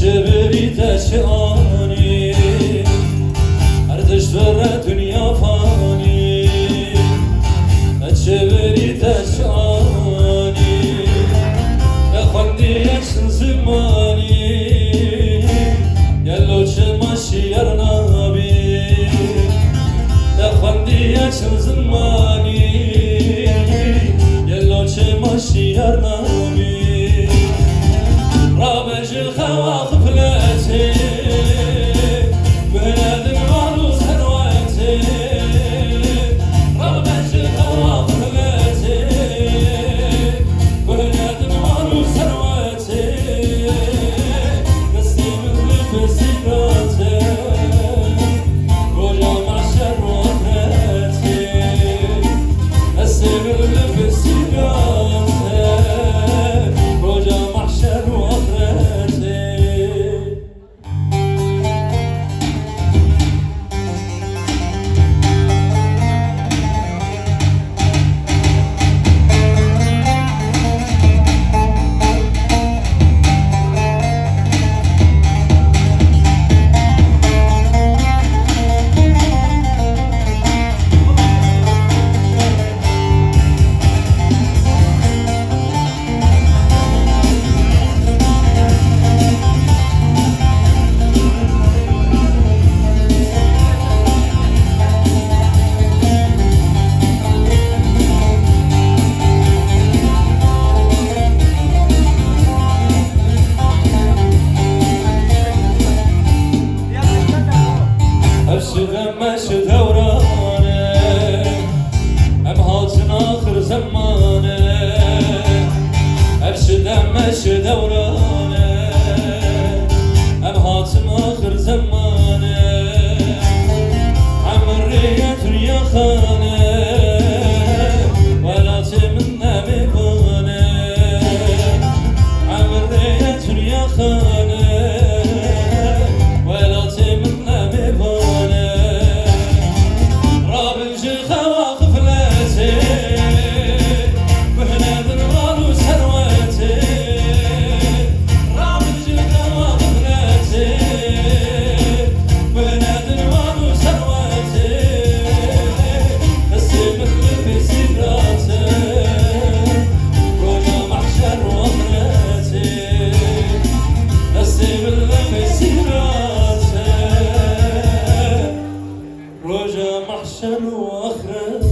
بريد أشعاني أردش برا دنيا فاني بريد أشعاني يا خندي أشن زماني يلو شماشي يرنابي يا خندي أشن زماني يلو شماشي يرنابي رابج الخواخ فلاتي بلاد المال وثرواتي رابج الخواخ فلاتي بلاد المال وثرواتي نسيم اللبس يراتي رجع معشر وفاتي نسيم اللبس يراتي رجع معشر وفاتي ماشي دورانك أم هاتن آخر زمانك أرشد ماشي دورانك أم هاتن آخر زمانك عمرية دنيا خانك ولا تمنى مبانك عمرية دنيا خانك ولا تمنى مبانك رجا محشر وآخرة